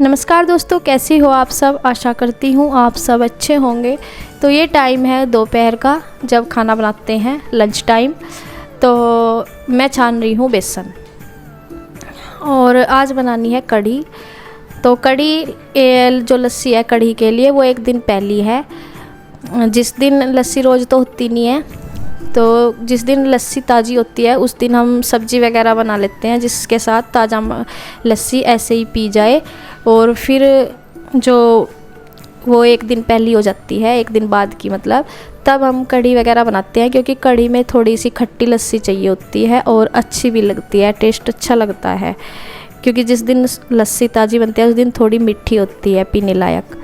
नमस्कार दोस्तों, कैसी हो आप सब। आशा करती हूँ आप सब अच्छे होंगे। तो ये टाइम है दोपहर का, जब खाना बनाते हैं, लंच टाइम। तो मैं छान रही हूँ बेसन और आज बनानी है कढ़ी। तो कढ़ी जो लस्सी है कढ़ी के लिए, वो एक दिन पहली है। जिस दिन लस्सी रोज़ तो होती नहीं है, तो जिस दिन लस्सी ताज़ी होती है उस दिन हम सब्ज़ी वगैरह बना लेते हैं, जिसके साथ ताज़ा लस्सी ऐसे ही पी जाए। और फिर जो वो एक दिन पहली हो जाती है, एक दिन बाद की मतलब, तब हम कढ़ी वगैरह बनाते हैं। क्योंकि कढ़ी में थोड़ी सी खट्टी लस्सी चाहिए होती है और अच्छी भी लगती है, टेस्ट अच्छा लगता है। क्योंकि जिस दिन लस्सी ताज़ी बनती है उस दिन थोड़ी मीठी होती है पीने लायक।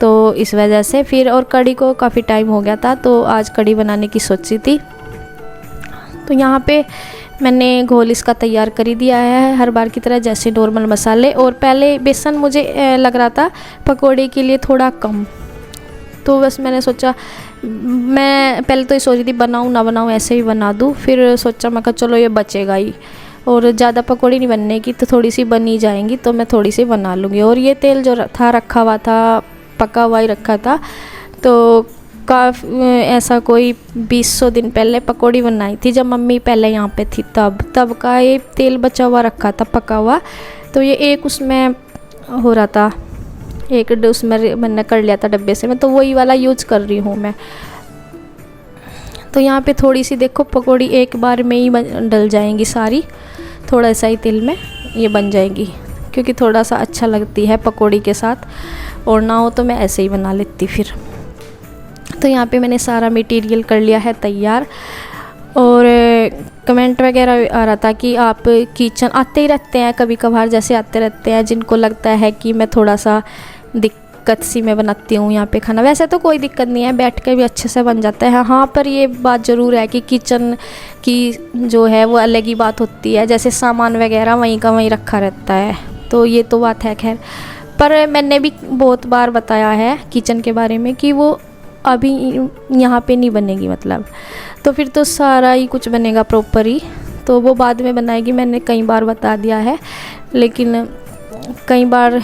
तो इस वजह से फिर, और कढ़ी को काफ़ी टाइम हो गया था, तो आज कढ़ी बनाने की सोची थी। तो यहाँ पे मैंने घोल इसका तैयार कर ही दिया है, हर बार की तरह, जैसे नॉर्मल मसाले। और पहले बेसन मुझे लग रहा था पकोड़े के लिए थोड़ा कम, तो बस मैंने सोचा, मैं पहले तो ये सोच रही थी बनाऊँ ना बनाऊँ, ऐसे ही बना दूँ। फिर सोचा, मैं कहा चलो ये बचेगा ही, और ज़्यादा पकौड़ी नहीं बनने की, तो थोड़ी सी बनी जाएंगी, तो मैं थोड़ी सी बना लूँगी। और ये तेल जो था रखा हुआ था, पका हुआ ही रखा था। तो ऐसा कोई 200 दिन पहले पकौड़ी बनाई थी, जब मम्मी पहले यहाँ पे थी, तब का ये तेल बचा हुआ रखा था पका हुआ। तो ये एक उसमें हो रहा था, एक उसमें मैंने कर लिया था डब्बे से, मैं तो वही वाला यूज कर रही हूँ मैं। तो यहाँ पे थोड़ी सी देखो पकौड़ी एक बार में ही डल जाएंगी सारी, थोड़ा सा ही तेल में ये बन जाएगी, क्योंकि थोड़ा सा अच्छा लगती है पकौड़ी के साथ। और ना हो तो मैं ऐसे ही बना लेती फिर। तो यहाँ पे मैंने सारा मटेरियल कर लिया है तैयार। और कमेंट वगैरह आ रहा था कि आप किचन आते ही रहते हैं कभी कभार, जैसे आते रहते हैं, जिनको लगता है कि मैं थोड़ा सा दिक्कत सी में बनाती हूँ यहाँ पे खाना। वैसे तो कोई दिक्कत नहीं है, बैठ के भी अच्छे से बन जाता है। हाँ, पर ये बात ज़रूर है कि किचन की जो है वो अलग ही बात होती है, जैसे सामान वगैरह वहीं का वहीं रखा रहता है। तो ये तो बात है खैर, पर मैंने भी बहुत बार बताया है किचन के बारे में कि वो अभी यहाँ पे नहीं बनेगी मतलब, तो फिर तो सारा ही कुछ बनेगा प्रॉपर ही, तो वो बाद में बनाएगी। मैंने कई बार बता दिया है, लेकिन कई बार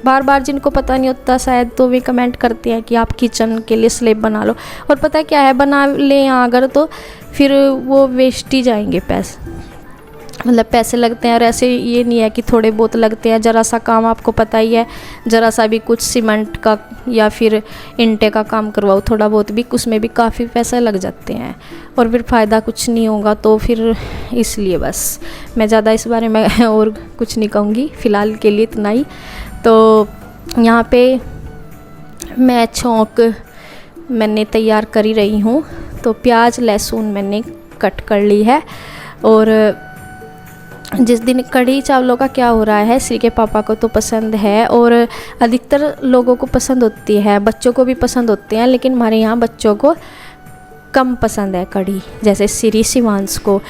बार जिनको पता नहीं होता शायद, तो वे कमेंट करते हैं कि आप किचन के लिए स्लैब बना लो। और पता है क्या है, बना लें अगर तो फिर वो वेस्ट ही जाएंगे पैसे, मतलब पैसे लगते हैं। और ऐसे ये नहीं है कि थोड़े बहुत लगते हैं, ज़रा सा काम आपको पता ही है, ज़रा सा भी कुछ सीमेंट का या फिर ईंटे का काम करवाओ थोड़ा बहुत भी, उसमें भी काफ़ी पैसे लग जाते हैं और फिर फ़ायदा कुछ नहीं होगा। तो फिर इसलिए बस मैं ज़्यादा इस बारे में और कुछ नहीं कहूँगी, फ़िलहाल के लिए इतना ही। तो यहाँ पे मैं छौंक मैंने तैयार कर ही रही हूँ। तो प्याज लहसुन मैंने कट कर ली है। और जिस दिन कढ़ी चावलों का क्या हो रहा है, श्री के पापा को तो पसंद है और अधिकतर लोगों को पसंद होती है, बच्चों को भी पसंद होते हैं, लेकिन हमारे यहाँ बच्चों को कम पसंद है कढ़ी, जैसे श्री शिवांश को।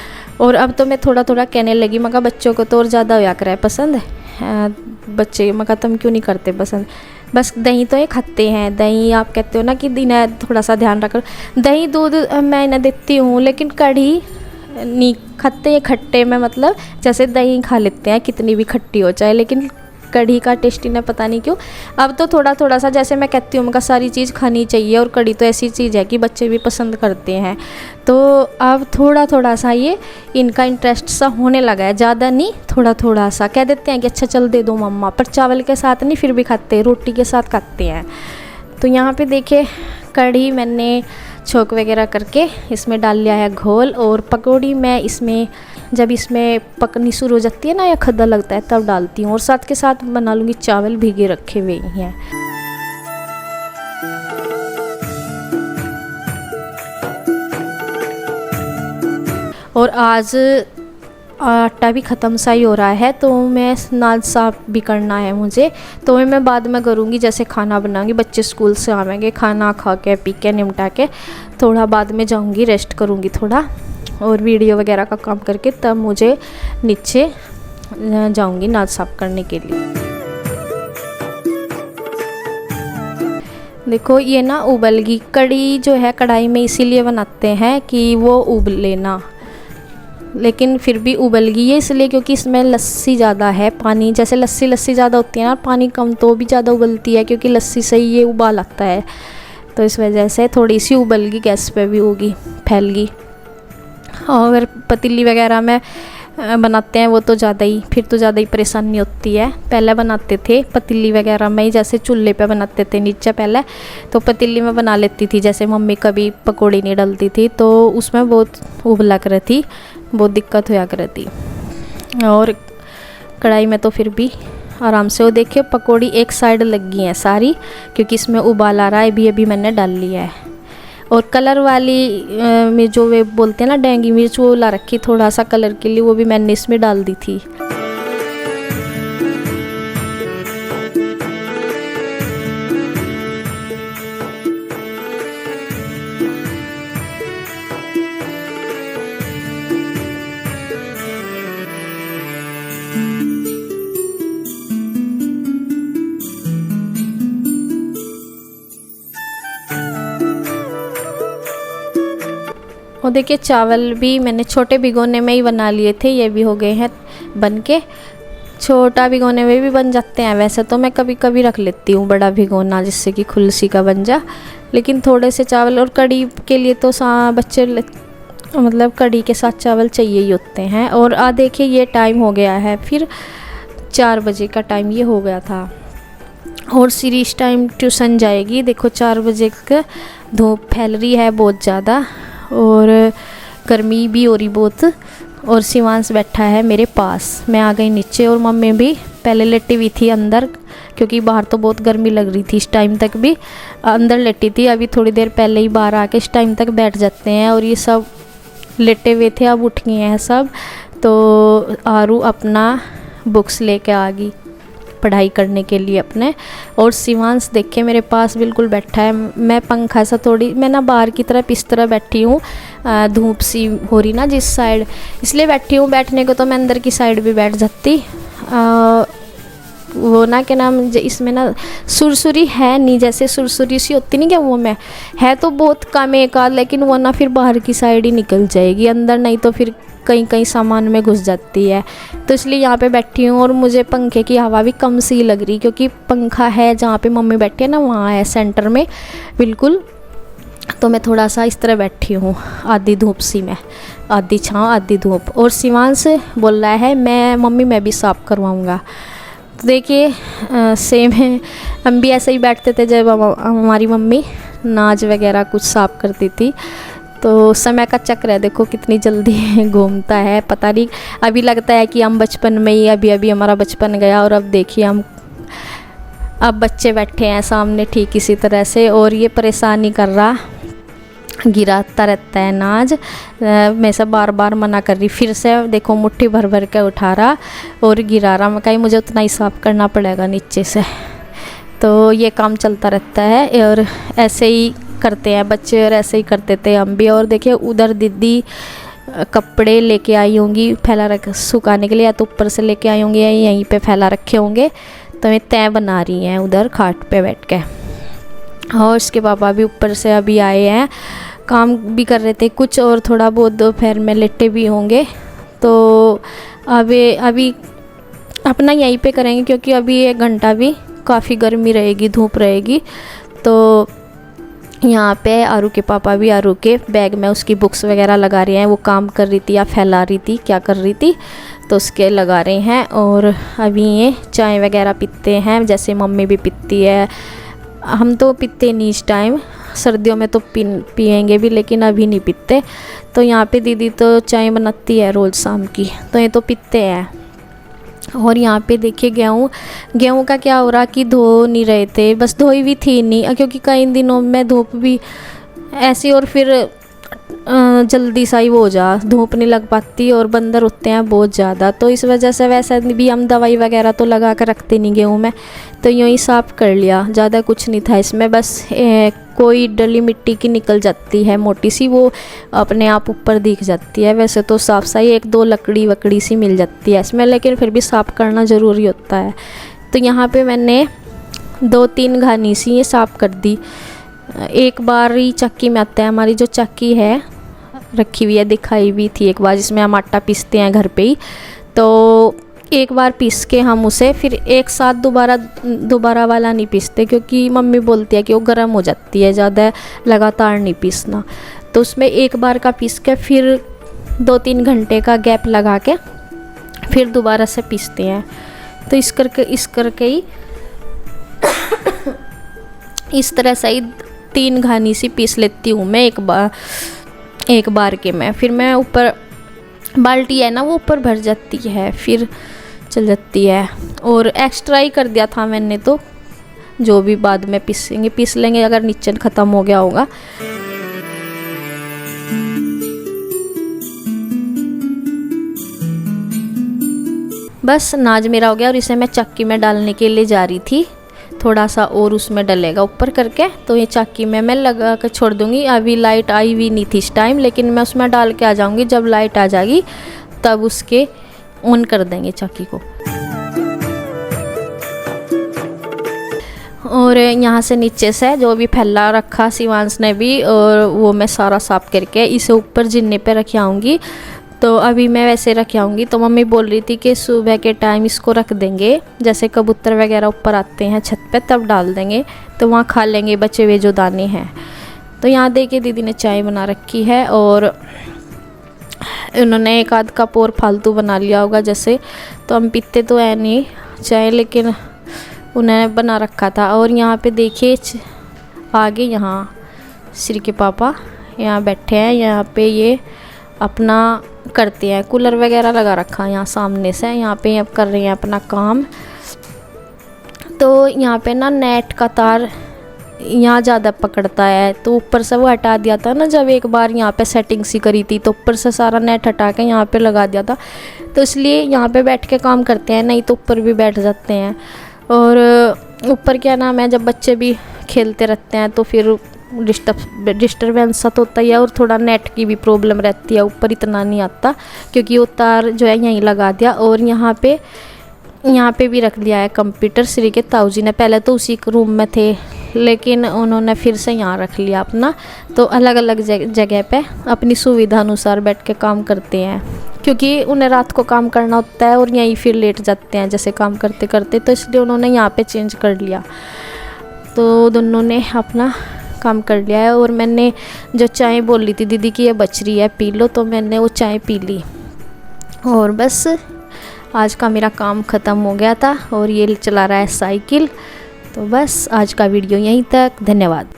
और अब तो मैं थोड़ा थोड़ा कहने लगी, मगर बच्चों को तो और ज़्यादा होया करे पसंद है। बच्चे मगर तुम क्यों नहीं करते पसंद, बस दही तो ये खाते हैं। दही आप कहते हो ना कि दिन थोड़ा सा ध्यान रखो, दही दूध मैं इन्हें देती हूँ, लेकिन कढ़ी नहीं खाते हैं खट्टे में, मतलब जैसे दही खा लेते हैं कितनी भी खट्टी हो जाए, लेकिन कढ़ी का टेस्ट इन्हें पता नहीं क्यों। अब तो थोड़ा थोड़ा सा, जैसे मैं कहती हूँ उनका सारी चीज़ खानी चाहिए, और कढ़ी तो ऐसी चीज़ है कि बच्चे भी पसंद करते हैं। तो अब थोड़ा थोड़ा सा ये इनका इंटरेस्ट सा होने लगा है, ज़्यादा नहीं, थोड़ा थोड़ा सा कह देते हैं कि अच्छा चल दे दो मम्मा, पर चावल के साथ नहीं, फिर भी खाते हैं, रोटी के साथ खाते हैं। तो यहाँ पे देखिए कढ़ी मैंने छोंक वगैरह करके इसमें डाल लिया है घोल। और पकौड़ी मैं इसमें, जब इसमें पकनी शुरू हो जाती है ना या खद्दा लगता है, तब डालती हूँ। और साथ के साथ बना लूँगी चावल भीगे रखे हुए ही हैं। और आज आटा भी ख़त्म सा ही हो रहा है, तो मैं नाल साफ भी करना है मुझे, तो मैं बाद में करूँगी, जैसे खाना बनाऊँगी, बच्चे स्कूल से आवेंगे, खाना खा के पी के निपटा के थोड़ा बाद में जाऊँगी, रेस्ट करूँगी थोड़ा, और वीडियो वगैरह का काम करके तब मुझे नीचे जाऊँगी नाल साफ करने के लिए। देखो ये ना उबलगी कढ़ी जो है कढ़ाई में इसीलिए बनाते हैं कि वो उबले ना, लेकिन फिर भी उबल गई है, इसलिए क्योंकि इसमें लस्सी ज़्यादा है। पानी जैसे लस्सी ज़्यादा होती है ना, पानी कम तो भी ज़्यादा उबलती है, क्योंकि लस्सी से ही ये उबाल आता है। तो इस वजह से थोड़ी सी उबल गई, गैस पे भी होगी, फैल गई। और अगर पतीली वगैरह में बनाते हैं वो तो ज़्यादा ही, फिर तो ज़्यादा ही परेशानी होती है। पहले बनाते थे पतीली वगैरह में ही, जैसे चूल्हे पे बनाते थे नीचे पहले, तो पतीली में बना लेती थी। जैसे मम्मी कभी पकौड़ी नहीं डालती थी तो उसमें बहुत उबला कर थी, बहुत दिक्कत हुआ कर थी। और कढ़ाई में तो फिर भी आराम से। वो देखिए पकौड़ी एक साइड लग गई हैं सारी, क्योंकि इसमें उबाल आ रहा है, अभी मैंने डाल लिया है। और कलर वाली में जो वे बोलते हैं ना डेंगी मिर्च, वो ला रखी थोड़ा सा कलर के लिए, वो भी मैंने इसमें डाल दी थी। और देखिए चावल भी मैंने छोटे भिगोने में ही बना लिए थे, ये भी हो गए हैं बन के। छोटा भिगोने में भी बन जाते हैं, वैसे तो मैं कभी कभी रख लेती हूँ बड़ा भिगोना, जिससे कि खुलसी का बन जा। लेकिन थोड़े से चावल, और कढ़ी के लिए तो बच्चे मतलब कढ़ी के साथ चावल चाहिए ही होते हैं। और देखिए ये टाइम हो गया है, फिर 4 बजे का टाइम ये हो गया था। और श्री इस टाइम ट्यूशन जाएगी। देखो 4 बजे का धूप फैल रही है बहुत ज़्यादा, और गर्मी भी हो रही बहुत। और शिवांश बैठा है मेरे पास, मैं आ गई नीचे। और मम्मी भी पहले लेटी हुई थी अंदर, क्योंकि बाहर तो बहुत गर्मी लग रही थी। इस टाइम तक भी अंदर लेटी थी, अभी थोड़ी देर पहले ही बाहर आके इस टाइम तक बैठ जाते हैं। और ये सब लेटे हुए थे, अब उठ गए हैं सब। तो आरू अपना बुक्स लेके आ गई पढ़ाई करने के लिए अपने। और शिवांश देखे मेरे पास बिल्कुल बैठा है। मैं पंखा सा थोड़ी, मैं ना बाहर की तरफ इस तरह बैठी हूँ, धूप सी हो रही ना जिस साइड, इसलिए बैठी हूँ। बैठने को तो मैं अंदर की साइड भी बैठ जाती। वो ना क्या नाम, इसमें ना सुरसुरी है नहीं, जैसे सुरसुरी सी होती नहीं क्या, वो में है तो बहुत कम एक आध, लेकिन वो ना फिर बाहर की साइड ही निकल जाएगी, अंदर नहीं तो फिर कहीं कहीं सामान में घुस जाती है। तो इसलिए यहाँ पे बैठी हूँ। और मुझे पंखे की हवा भी कम सी लग रही, क्योंकि पंखा है जहाँ पे मम्मी बैठी है ना, वहाँ है सेंटर में बिल्कुल। तो मैं थोड़ा सा इस तरह बैठी हूँ, आधी धूप सी में, आधी छाँव आधी धूप। और शिवांश बोल रहा है मैं भी साफ़ करवाऊँगा। तो देखिए सेम है, हम भी ऐसे ही बैठते थे जब हमारी मम्मी नाज वगैरह कुछ साफ़ करती थी। तो समय का चक्र है, देखो कितनी जल्दी घूमता है, पता नहीं। अभी लगता है कि हम बचपन में ही, अभी हमारा बचपन गया, और अब देखिए हम अब बच्चे बैठे हैं सामने ठीक इसी तरह से। और ये परेशान नहीं कर रहा, गिराता रहता है नाज। मैं सब बार बार मना कर रही, फिर से देखो मुट्ठी भर भर के उठा रहा और गिरा रहा। मैं कहीं मुझे उतना ही साफ़ करना पड़ेगा नीचे से। तो ये काम चलता रहता है, और ऐसे ही करते हैं बच्चे, और ऐसे ही करते थे हम भी। और देखिए उधर दीदी कपड़े लेके आई होंगी फैला रख सुखाने के लिए, या तो ऊपर से लेके आई होंगी या यहीं पे फैला रखे होंगे। तो मैं तय बना रही हैं उधर खाट पे बैठ के। और इसके पापा भी ऊपर से अभी आए हैं, काम भी कर रहे थे कुछ, और थोड़ा बहुत दोपहर में लेटे भी होंगे। तो अभी अपना यहीं पे करेंगे, क्योंकि अभी 1 घंटा भी काफ़ी गर्मी रहेगी, धूप रहेगी। तो यहाँ पे आरू के पापा भी आरू के बैग में उसकी बुक्स वगैरह लगा रहे हैं। वो काम कर रही थी या फैला रही थी, क्या कर रही थी, तो उसके लगा रहे हैं। और अभी ये चाय वगैरह पीते हैं, जैसे मम्मी भी पीती है। हम तो पीते नहीं इस टाइम, सर्दियों में तो पिएंगे भी, लेकिन अभी नहीं पीते। तो यहाँ पे दीदी तो चाय बनाती है रोज़ शाम की, तो ये तो पीते हैं। और यहाँ पे देखिए गेहूँ का क्या हो रहा कि धो नहीं रहे थे, बस धोई भी थी नहीं, क्योंकि कई दिनों में धूप भी ऐसी, और फिर जल्दी सा ही वो हो जा, धूप नहीं लग पाती और बंदर होते हैं बहुत ज़्यादा। तो इस वजह से वैसे भी हम दवाई वगैरह तो लगा कर रखते नहीं गेहूँ में, तो यूँ ही साफ़ कर लिया। ज़्यादा कुछ नहीं था इसमें, बस कोई डली मिट्टी की निकल जाती है मोटी सी, वो अपने आप ऊपर दिख जाती है। वैसे तो साफ सही 1-2 लकड़ी वकड़ी सी मिल जाती है इसमें, लेकिन फिर भी साफ़ करना ज़रूरी होता है। तो यहाँ पे मैंने 2-3 घानी सी ये साफ़ कर दी। एक बार ही चक्की में आता है, हमारी जो चक्की है रखी हुई है, दिखाई भी थी एक बार, जिसमें हम आटा पीसते हैं घर पे ही। तो एक बार पीस के हम उसे फिर एक साथ दोबारा वाला नहीं पीसते, क्योंकि मम्मी बोलती है कि वो गर्म हो जाती है, ज़्यादा लगातार नहीं पीसना। तो उसमें एक बार का पीस के फिर 2-3 घंटे का गैप लगा के फिर दोबारा से पीसते हैं। तो इस करके ही इस तरह से ही 3 घानी सी पीस लेती हूँ मैं एक बार के में। फिर मैं ऊपर बाल्टी है ना, वो ऊपर भर जाती है, फिर चल जाती है। और एक्स्ट्रा ही कर दिया था मैंने, तो जो भी बाद में पीस लेंगे अगर नीचे ख़त्म हो गया होगा। बस नाज मेरा हो गया और इसे मैं चक्की में डालने के लिए जा रही थी। थोड़ा सा और उसमें डलेगा ऊपर करके, तो ये चक्की में मैं लगा कर छोड़ दूँगी। अभी लाइट आई हुई नहीं थी इस टाइम, लेकिन मैं उसमें डाल के आ जाऊँगी। जब लाइट आ जाएगी तब उसके ऑन कर देंगे चक्की को। और यहाँ से नीचे से जो भी फैला रखा शिवांश ने भी, और वो मैं सारा साफ़ करके इसे ऊपर जिन्ने पे रख आऊँगी। तो अभी मैं वैसे रख आऊँगी। तो मम्मी बोल रही थी कि सुबह के टाइम इसको रख देंगे, जैसे कबूतर वगैरह ऊपर आते हैं छत पे तब डाल देंगे, तो वहाँ खा लेंगे बचे हुए जो दाने हैं। तो यहाँ देखिए दीदी ने चाय बना रखी है, और उन्होंने एक आध कप और फालतू बना लिया होगा जैसे। तो हम पीते तो है नहीं चाय, लेकिन उन्होंने बना रखा था। और यहाँ पे देखिए आगे यहाँ श्री के पापा यहाँ बैठे हैं, यहाँ पे ये अपना करते हैं, कूलर वगैरह लगा रखा है यहाँ सामने से, यहाँ पे अब कर रहे हैं अपना काम। तो यहाँ पे ना नेट का तार यहाँ ज़्यादा पकड़ता है, तो ऊपर से वो हटा दिया था ना, जब एक बार यहाँ पे सेटिंग सी करी थी तो ऊपर से सारा नेट हटा के यहाँ पे लगा दिया था। तो इसलिए यहाँ पे बैठ के काम करते हैं, नहीं तो ऊपर भी बैठ जाते हैं। और ऊपर क्या नाम है, जब बच्चे भी खेलते रहते हैं तो फिर डिस्टर्बेंस सा तो होता ही है, और थोड़ा नेट की भी प्रॉब्लम रहती है। ऊपर इतना नहीं आता, क्योंकि वो तार जो है यहीं लगा दिया। और यहाँ पे भी रख दिया है कंप्यूटर श्री के ताऊ जी ने। पहले तो उसी रूम में थे, लेकिन उन्होंने फिर से यहाँ रख लिया अपना। तो अलग अलग जगह पे अपनी सुविधा अनुसार बैठ के काम करते हैं, क्योंकि उन्हें रात को काम करना होता है और यहीं फिर लेट जाते हैं जैसे काम करते करते। तो इसलिए उन्होंने यहाँ पे चेंज कर लिया। तो दोनों ने अपना काम कर लिया है। और मैंने जो चाय बोल रही थी दीदी की ये बच रही है पी लो, तो मैंने वो चाय पी ली। और बस आज का मेरा काम ख़त्म हो गया था, और ये चला रहा है साइकिल। तो बस आज का वीडियो यहीं तक, धन्यवाद।